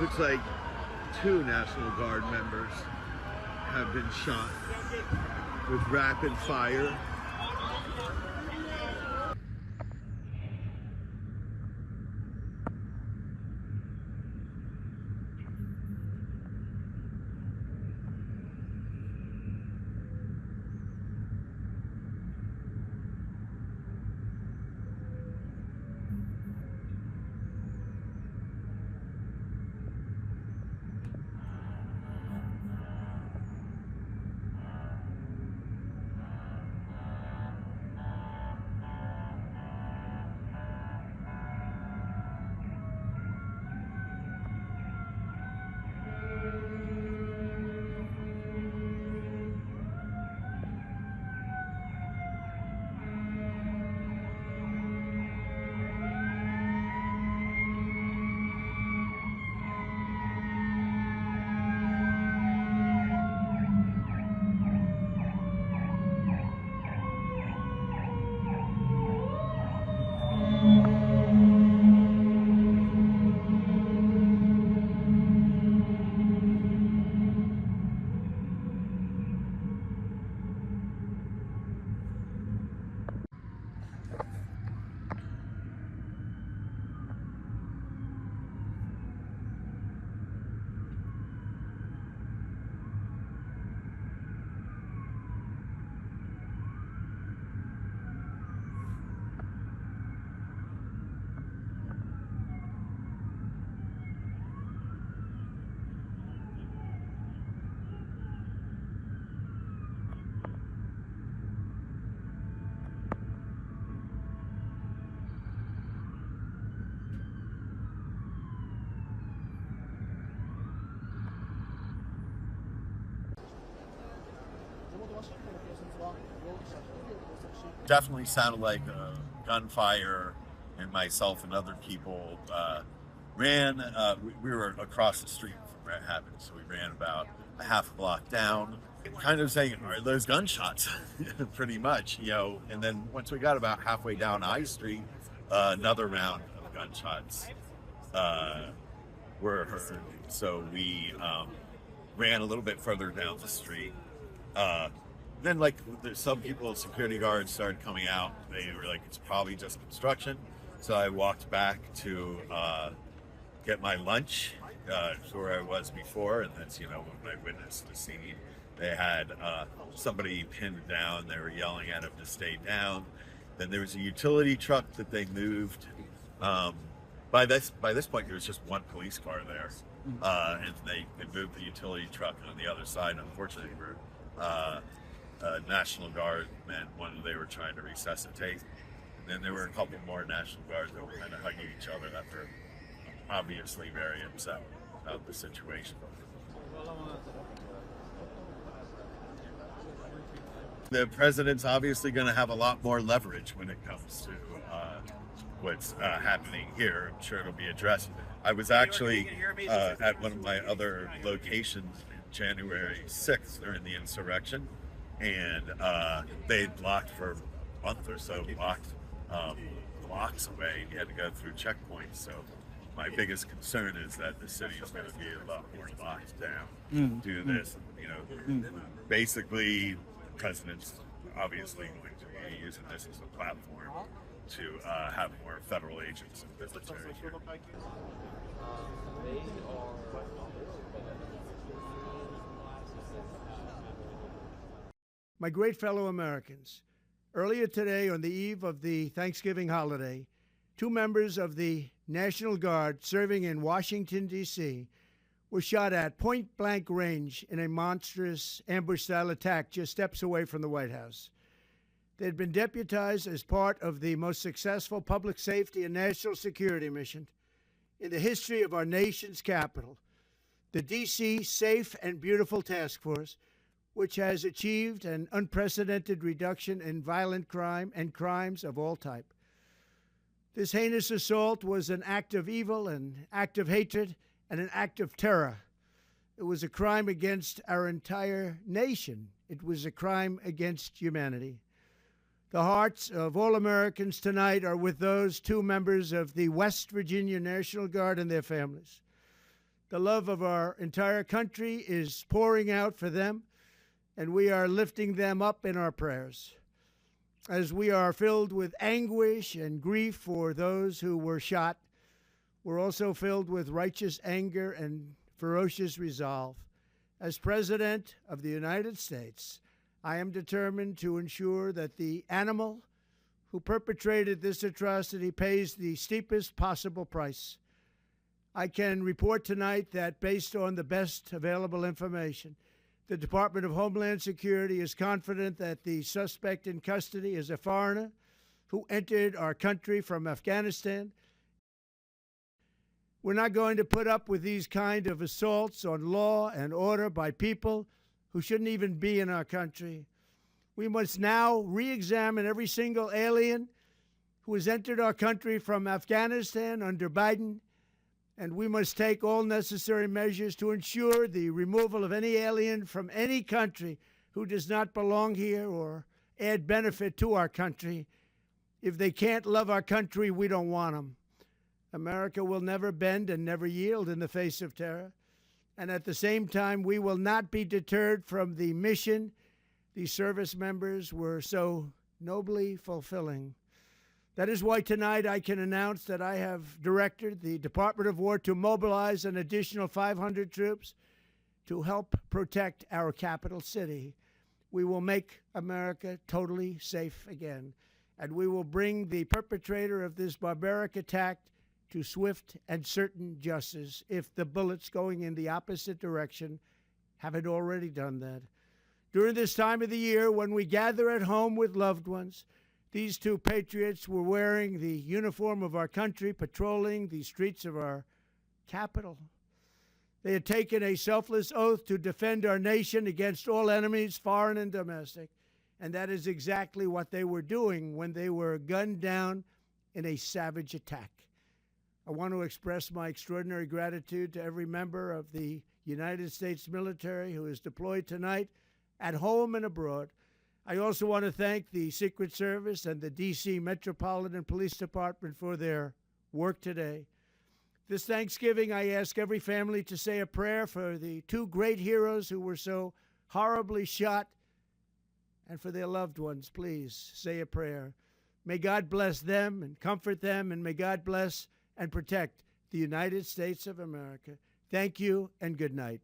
Looks like 2 National Guard members have been shot with rapid fire. Definitely sounded like gunfire, and myself and other people ran. We were across the street from where it happened, so we ran about a half block down, kind of saying, "Are those gunshots?" Pretty much, And then once we got about halfway down I Street, another round of gunshots were heard. So we ran a little bit further down the street. Then, some people, security guards started coming out. They were like, it's probably just construction. So I walked back to get my lunch to where I was before. And that's, when I witnessed the scene, they had somebody pinned down. They were yelling at him to stay down. Then there was a utility truck that they moved. By this point, there was just one police car there. And they moved the utility truck on the other side. Unfortunately, we were National Guard men, one they were trying to resuscitate. And then there were a couple more National Guards that were kind of hugging each other that were obviously very upset about the situation. The president's obviously going to have a lot more leverage when it comes to what's happening here. I'm sure it'll be addressed. I was actually at one of my other locations in January 6th during the insurrection, and they blocked for a month or so, blocks away. You had to go through checkpoints. So my biggest concern is that the city is going to be a lot more locked down due to this. Basically, the president's obviously going to be using this as a platform to have more federal agents and military here. My great fellow Americans, earlier today, on the eve of the Thanksgiving holiday, 2 members of the National Guard serving in Washington, D.C. were shot at point-blank range in a monstrous ambush-style attack just steps away from the White House. They had been deputized as part of the most successful public safety and national security mission in the history of our nation's capital, the D.C. Safe and Beautiful Task Force, which has achieved an unprecedented reduction in violent crime and crimes of all type. This heinous assault was an act of evil, an act of hatred, and an act of terror. It was a crime against our entire nation. It was a crime against humanity. The hearts of all Americans tonight are with those 2 members of the West Virginia National Guard and their families. The love of our entire country is pouring out for them, and we are lifting them up in our prayers. As we are filled with anguish and grief for those who were shot, we're also filled with righteous anger and ferocious resolve. As President of the United States, I am determined to ensure that the animal who perpetrated this atrocity pays the steepest possible price. I can report tonight that based on the best available information, the Department of Homeland Security is confident that the suspect in custody is a foreigner who entered our country from Afghanistan. We're not going to put up with these kind of assaults on law and order by people who shouldn't even be in our country. We must now re-examine every single alien who has entered our country from Afghanistan under Biden, and we must take all necessary measures to ensure the removal of any alien from any country who does not belong here or add benefit to our country. If they can't love our country, we don't want them. America will never bend and never yield in the face of terror. And at the same time, we will not be deterred from the mission these service members were so nobly fulfilling. That is why tonight I can announce that I have directed the Department of War to mobilize an additional 500 troops to help protect our capital city. We will make America totally safe again, and we will bring the perpetrator of this barbaric attack to swift and certain justice if the bullets going in the opposite direction haven't already done that. During this time of the year, when we gather at home with loved ones, these two patriots were wearing the uniform of our country, patrolling the streets of our capital. They had taken a selfless oath to defend our nation against all enemies, foreign and domestic, and that is exactly what they were doing when they were gunned down in a savage attack. I want to express my extraordinary gratitude to every member of the United States military who is deployed tonight, at home and abroad. I also want to thank the Secret Service and the D.C. Metropolitan Police Department for their work today. This Thanksgiving, I ask every family to say a prayer for the two great heroes who were so horribly shot, and for their loved ones. Please say a prayer. May God bless them and comfort them, and may God bless and protect the United States of America. Thank you and good night.